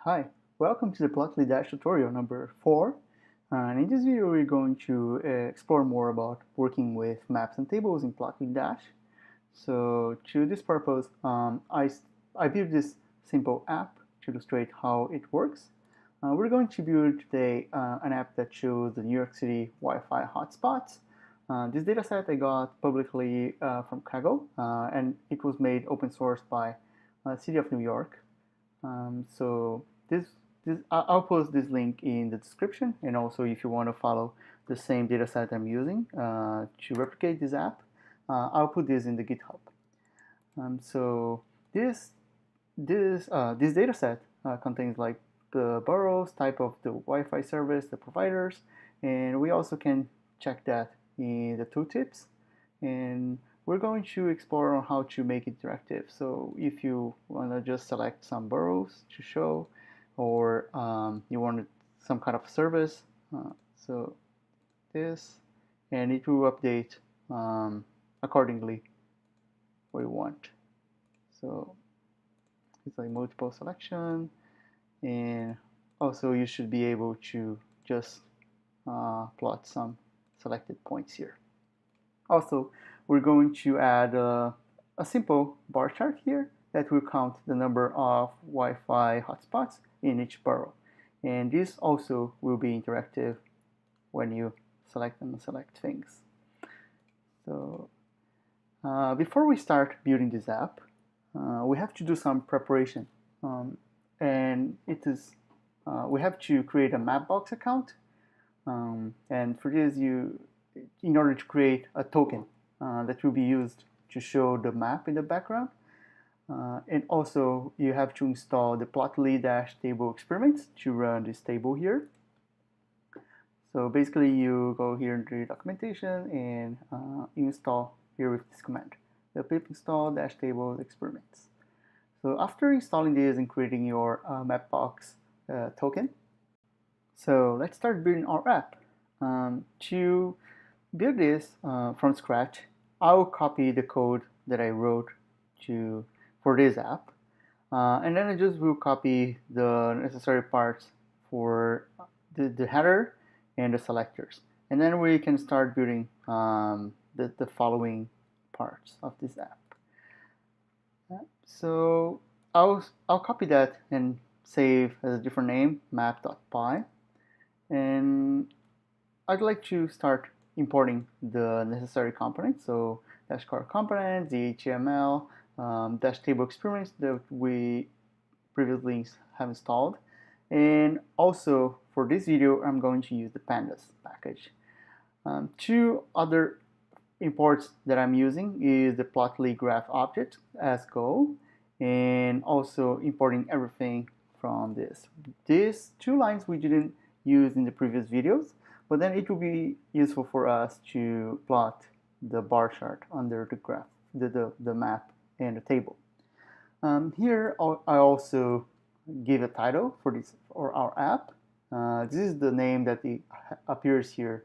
Hi, welcome to the Plotly Dash tutorial number 4. And in this video we're going to explore more about working with maps and tables in Plotly Dash. So to this purpose, I built this simple app to illustrate how it works. We're going to build today an app that shows the New York City Wi-Fi hotspots. This dataset I got publicly from Kaggle, and it was made open source by City of New York. So I'll post this link in the description, and also if you want to follow the same dataset I'm using to replicate this app, I'll put this in the GitHub. So this dataset contains like the boroughs, type of the Wi-Fi service, the providers, and we also can check that in the tooltips. And we're going to explore on how to make it interactive. So if you want to just select some boroughs to show, or you want some kind of service, so this, and it will update accordingly what you want. So it's like multiple selection, and also you should be able to just plot some selected points here. Also, we're going to add a simple bar chart here that will count the number of Wi-Fi hotspots in each borough. And this also will be interactive when you select and unselect things. So before we start building this app, we have to do some preparation. And it is, we have to create a Mapbox account. And for this, in order to create a token that will be used to show the map in the background. And also you have to install the Plotly-table experiments to run this table here. So basically you go here into the documentation and you install here with this command, the pip install -table experiments. So after installing this and creating your Mapbox token, so let's start building our app. To build this from scratch, I'll copy the code that I wrote for this app, and then I just will copy the necessary parts for the header and the selectors, and then we can start building the following parts of this app. So I'll copy that and save as a different name, map.py, and I'd like to start importing the necessary components, so core components, the HTML, table experiments that we previously have installed, and also for this video I'm going to use the pandas package. Two other imports that I'm using is the Plotly graph object as goal, and also importing everything from this. These two lines we didn't use in the previous videos, but then it will be useful for us to plot the bar chart under the graph, the map and the table. Here I also give a title for our app. This is the name that appears here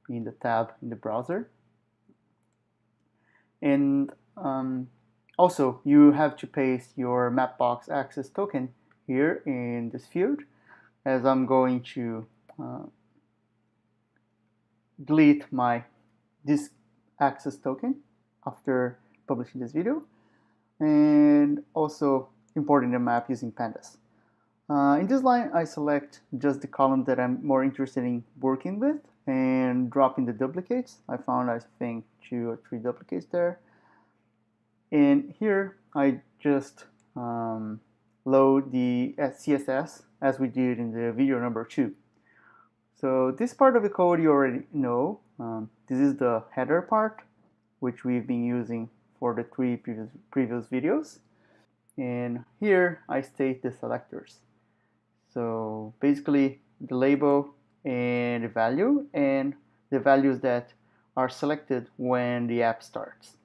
in the tab in the browser. And also you have to paste your Mapbox access token here in this field, as I'm going to delete this access token after publishing this video, and also importing the map using pandas. In this line I select just the column that I'm more interested in working with and drop in the duplicates. I found, I think, 2 or 3 duplicates there, and here I just load the CSS as we did in the video number 2. So this part of the code you already know. This is the header part, which we've been using for the 3 previous videos. And here I state the selectors. So basically the label and the value, and the values that are selected when the app starts.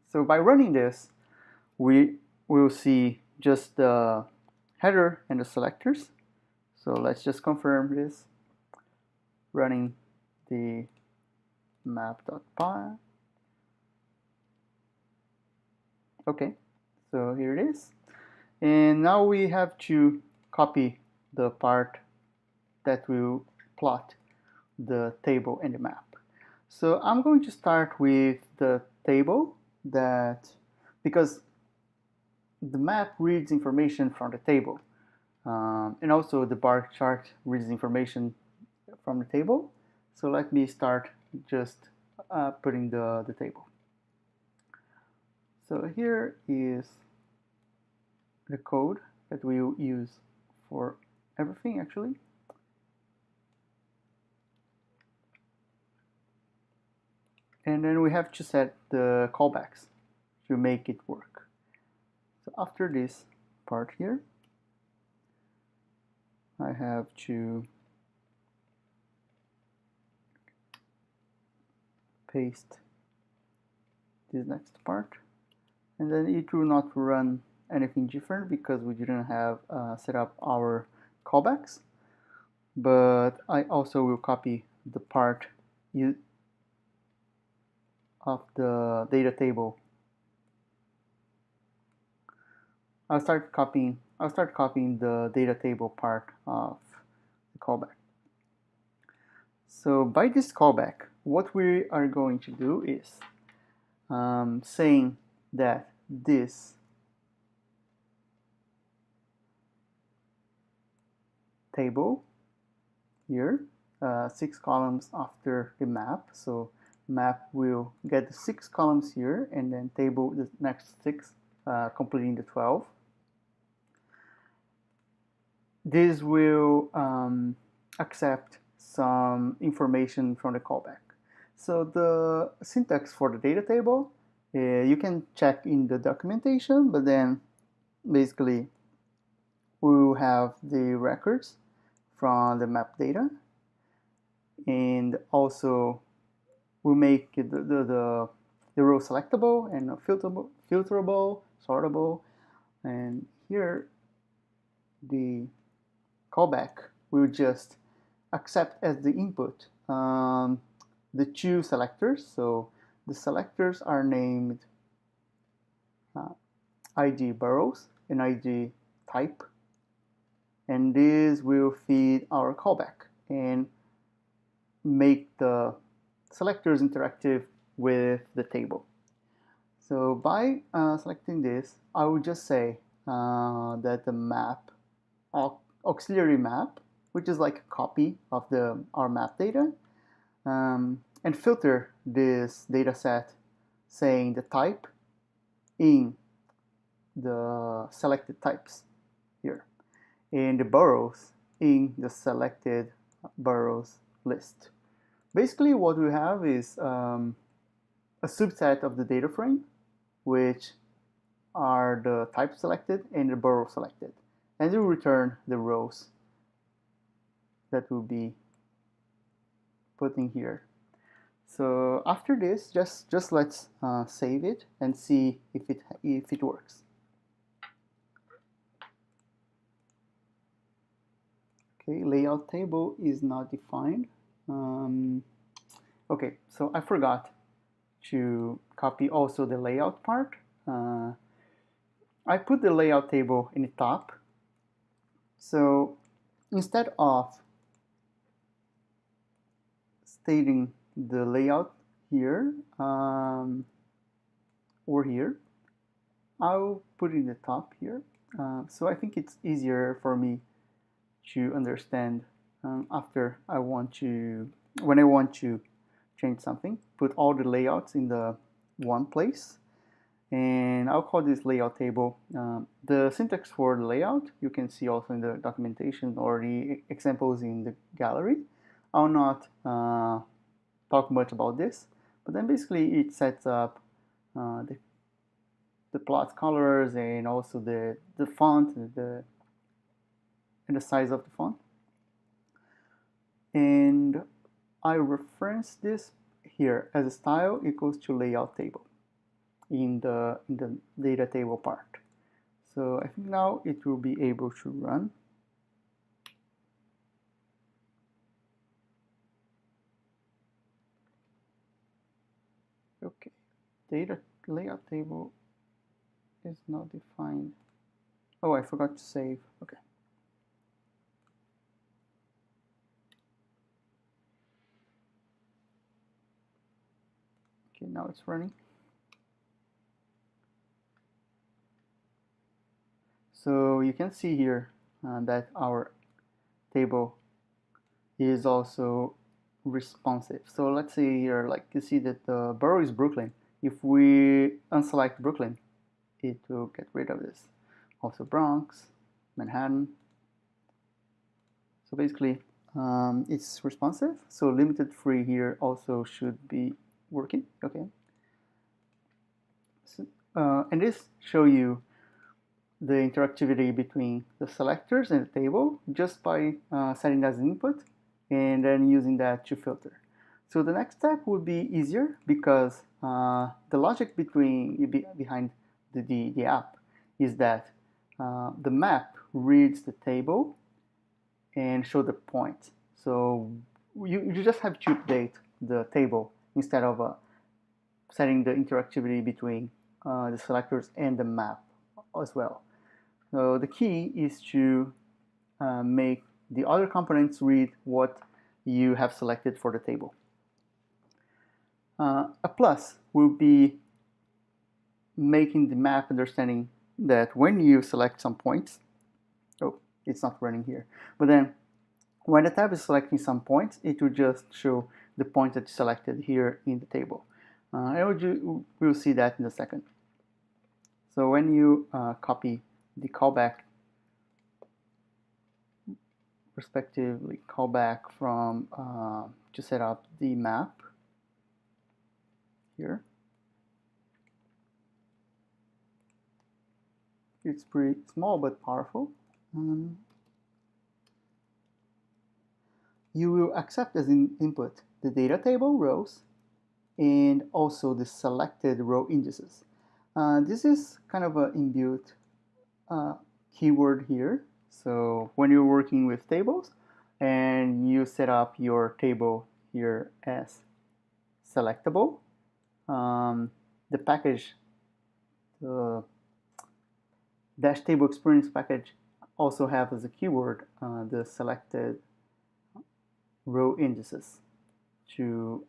So by running this, we will see just the header and the selectors. So let's just confirm this. Running the map.py. Okay, so here it is. And now we have to copy the part that will plot the table and the map. So I'm going to start with the table because the map reads information from the table. And also the bar chart reads information from the table. So let me start just putting the table. So here is the code that we will use for everything actually. And then we have to set the callbacks to make it work. So after this part here, I have to paste this next part, and then it will not run anything different because we didn't have set up our callbacks. But I also will copy the part of the data table. I'll start copying the data table part of the callback. So by this callback, what we are going to do is saying that this table here, 6 columns after the map, so map will get the 6 columns here, and then table the next 6, completing the 12. This will accept some information from the callback. So the syntax for the data table, you can check in the documentation, but then basically we will have the records from the map data, and also we'll make the row selectable and filterable, sortable, and here the callback will just accept as the input the 2 selectors. So the selectors are named ID burrows and ID type, and this will feed our callback and make the selectors interactive with the table. So by selecting this, I will just say that the map, auxiliary map, which is like a copy of our map data, and filter this data set saying the type in the selected types here, and the burrows in the selected burrows list. Basically what we have is a subset of the data frame, which are the type selected and the burrow selected, and it will return the rows that will be put in here. So after this, just let's save it and see if it works. Okay, layout table is not defined. Okay, so I forgot to copy also the layout part. I put the layout table in the top. So instead of stating the layout here or here, I'll put it in the top here. So I think it's easier for me to understand after when I want to change something, put all the layouts in the one place, and I'll call this layout table. The syntax for the layout you can see also in the documentation or the examples in the gallery. I'll not talk much about this, but then basically it sets up the plot colors and also the font and the size of the font. And I reference this here as a style equals to layout table in the data table part. So I think now it will be able to run. Okay, data layout table is not defined. Oh, I forgot to save. Okay. Okay, now it's running. So you can see here that our table is also responsive. So let's say here, like you see that the borough is Brooklyn. If we unselect Brooklyn, it will get rid of this. Also Bronx, Manhattan. So basically, it's responsive. So limited free here also should be working. Okay. So, and this show you the interactivity between the selectors and the table just by setting that as an input and then using that to filter. So the next step would be easier because the logic behind the app is that the map reads the table and show the point. So you just have to update the table instead of setting the interactivity between the selectors and the map as well. So the key is to make the other components read what you have selected for the table. A plus will be making the map understanding that when you select some points, oh, it's not running here, but then when the tab is selecting some points, it will just show the point that you selected here in the table. And we'll see that in a second. So when you copy the callback, respectively callback from to set up the map here, it's pretty small but powerful. You will accept as an input the data table rows and also the selected row indices. This is kind of an inbuilt keyword here. So when you're working with tables and you set up your table here as selectable, the package, the dash table experience package also have as a keyword the selected row indices to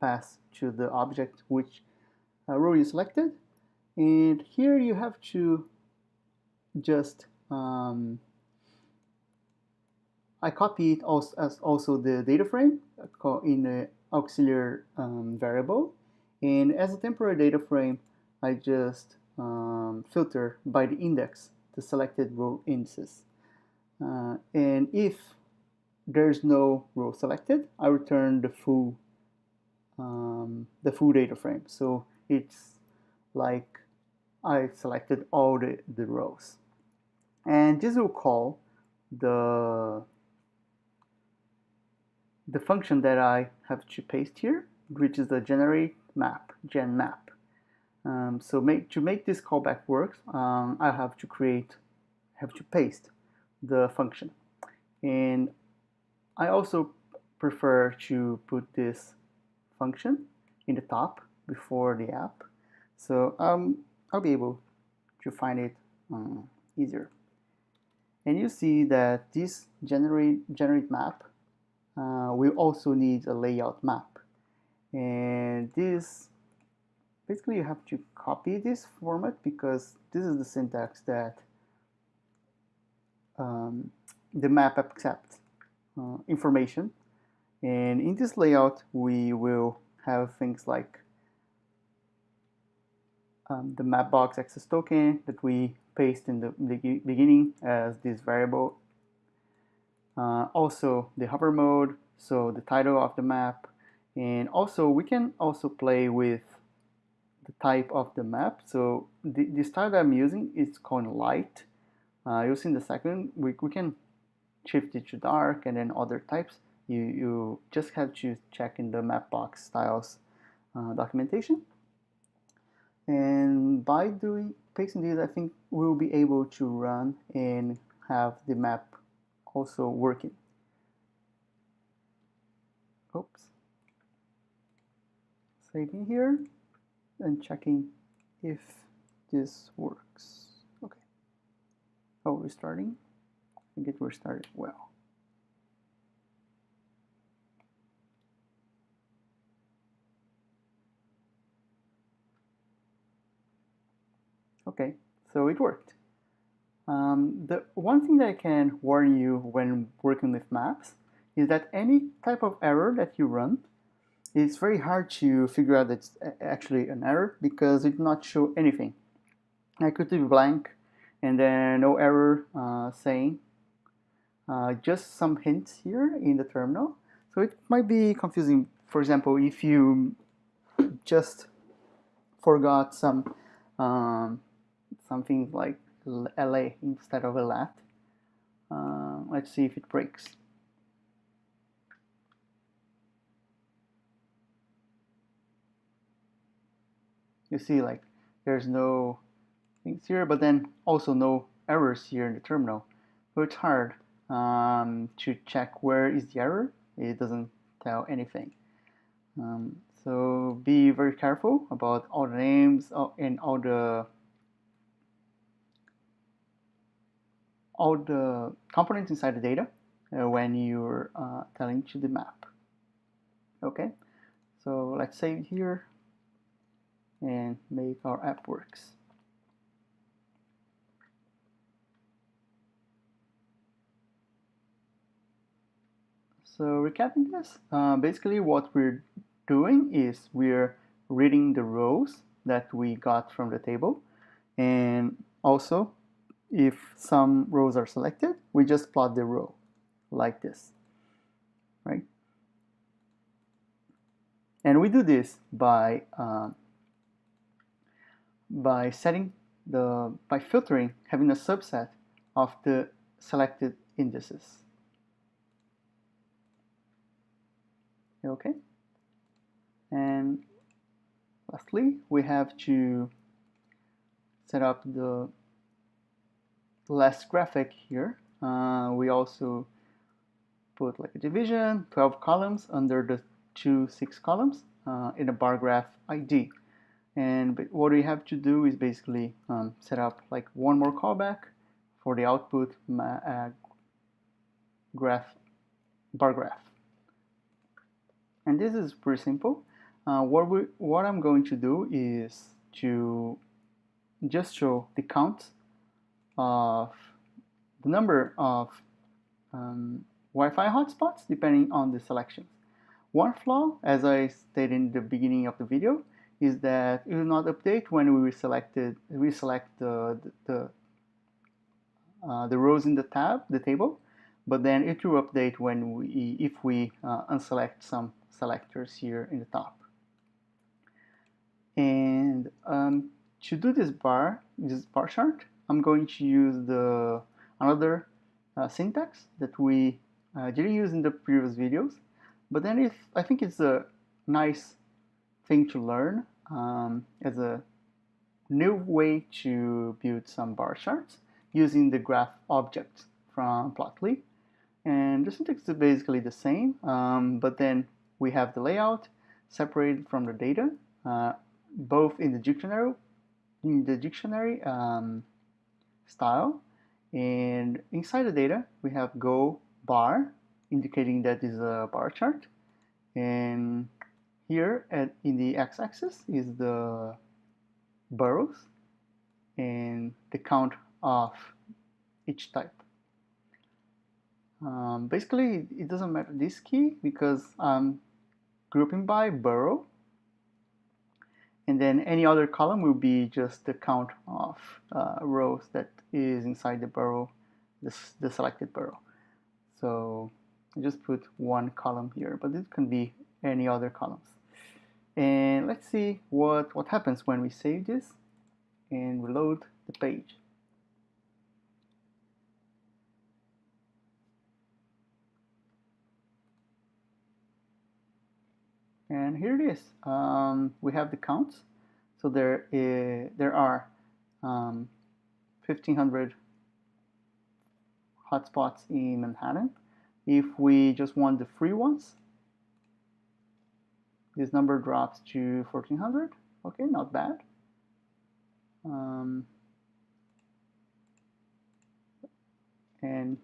pass to the object which row you selected. And here you have to just I copy it also as also the data frame in the auxiliary variable, and as a temporary data frame I just filter by the index the selected row indices, and if there's no row selected, I return the full data frame. So it's like I selected all the rows. And this will call the function that I have to paste here, which is the generate map, gen map. So to make this callback work, I have to paste the function. And I also prefer to put this function in the top before the app, so I'll be able to find it easier. And you see that this generate map will also need a layout map, and this basically you have to copy this format because this is the syntax that the map accepts information. And in this layout we will have things like the map box access token that we paste in the beginning as this variable. Also the hover mode, so the title of the map, and also we can also play with the type of the map. So the style that I'm using is called light. You'll see in the second we can shift it to dark and then other types. You just have to check in the map box styles documentation. And by pasting these, I think we'll be able to run and have the map also working. Oops. Saving here and checking if this works. Okay. Oh, restarting. I think it restarted well. Okay, so it worked. The one thing that I can warn you when working with maps is that any type of error that you run, it's very hard to figure out that it's actually an error because it did not show anything. I could leave blank and then no error saying, just some hints here in the terminal. So it might be confusing. For example, if you just forgot something like LA instead of a lat. Let's see if it breaks. You see, like, there's no things here, but then also no errors here in the terminal. So it's hard to check where is the error. It doesn't tell anything. So be very careful about all the names and all the components inside the data when you're telling to the map. Okay, so let's save here and make our app works. So recapping this, basically what we're doing is we're reading the rows that we got from the table, and also if some rows are selected, we just plot the row like this, right? And we do this by filtering, having a subset of the selected indices. Okay, and lastly, we have to set up the last graphic here. We also put like a division, 12 columns under the 6 columns in a bar graph ID. And what we have to do is basically set up like one more callback for the output bar graph. And this is pretty simple. What I'm going to do is to just show the count of the number of Wi-Fi hotspots depending on the selections. One flaw, as I stated in the beginning of the video, is that it will not update when we select the rows in the table, but then it will update when if we unselect some selectors here in the top. And to do this bar chart, I'm going to use another syntax that we didn't use in the previous videos, but then I think it's a nice thing to learn as a new way to build some bar charts using the graph object from Plotly. And the syntax is basically the same, but then we have the layout separated from the data, both in the dictionary style, and inside the data we have go bar, indicating that is a bar chart, and here in the x-axis is the boroughs and the count of each type. Basically, it doesn't matter this key because I'm grouping by borough, and then any other column will be just the count of rows that is inside the borough, the selected borough. So I just put one column here, but it can be any other columns. And let's see what happens when we save this and reload the page. And here it is. We have the counts. So there are 1,500 hotspots in Manhattan. If we just want the free ones, this number drops to 1,400. Okay, not bad. And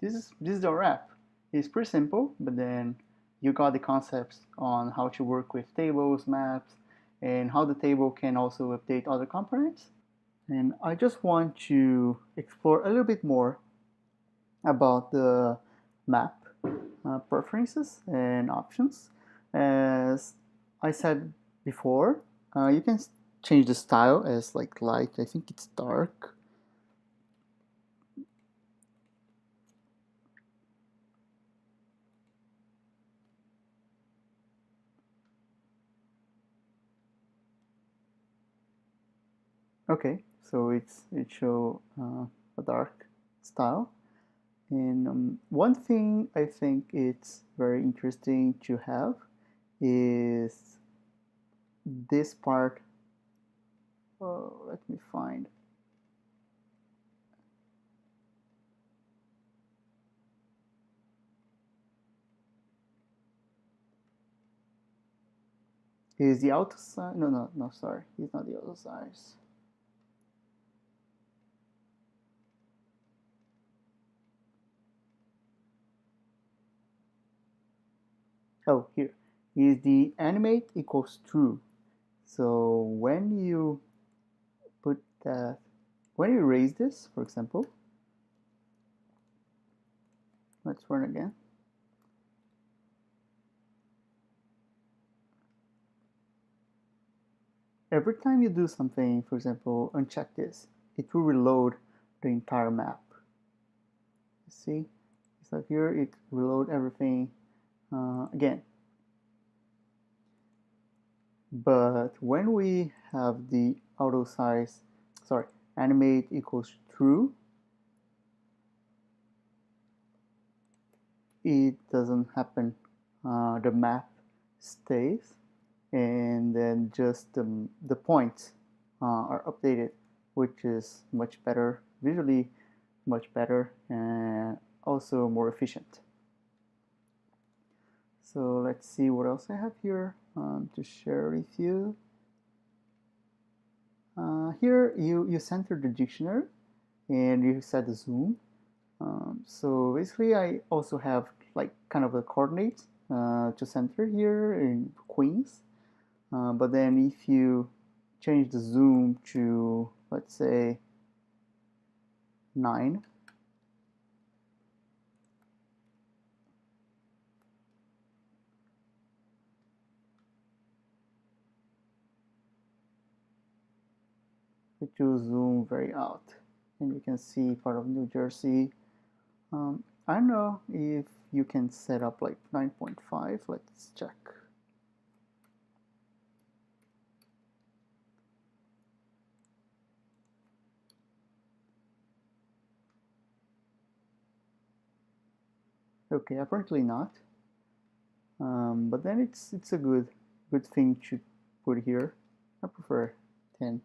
this is our app. It's pretty simple, but then you got the concepts on how to work with tables, maps, and how the table can also update other components. And I just want to explore a little bit more about the map preferences and options. As I said before, you can change the style as like light. I think it's dark. Okay, so it show a dark style. And one thing I think it's very interesting to have is this part. Oh, let me find. Is the auto size? No, sorry. It's not the auto size. Oh, here is the animate equals true. So when you put that, when you raise this, for example, let's run again. Every time you do something, for example, uncheck this, it will reload the entire map. See, so here it reload everything again. But when we have the auto size, sorry, animate equals true, it doesn't happen. The map stays, and then just the points are updated, which is much better, visually much better, and also more efficient. So let's see what else I have here to share with you. Here you center the dictionary and you set the zoom. So basically I also have like kind of a coordinates to center here in Queens. But then if you change the zoom to, let's say, 9, it will zoom very out, and you can see part of New Jersey. I don't know if you can set up like 9.5. Let's check. Okay, apparently not. But then it's a good thing to put here. I prefer 10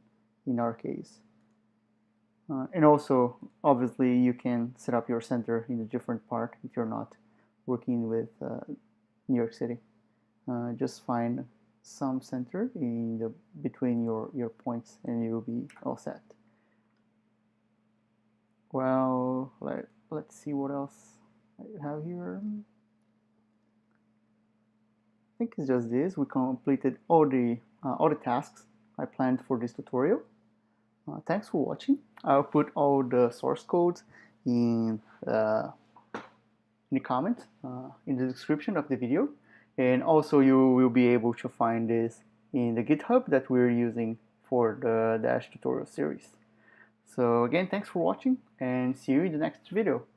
in our case. And also, obviously, you can set up your center in a different part if you're not working with New York City. Just find some center in the between your points, and you'll be all set. Well, let's see what else I have here. I think it's just this. We completed all the tasks I planned for this tutorial. Thanks for watching. I'll put all the source codes in the comment in the description of the video, and also you will be able to find this in the GitHub that we're using for the Dash tutorial series. So again, thanks for watching, and see you in the next video.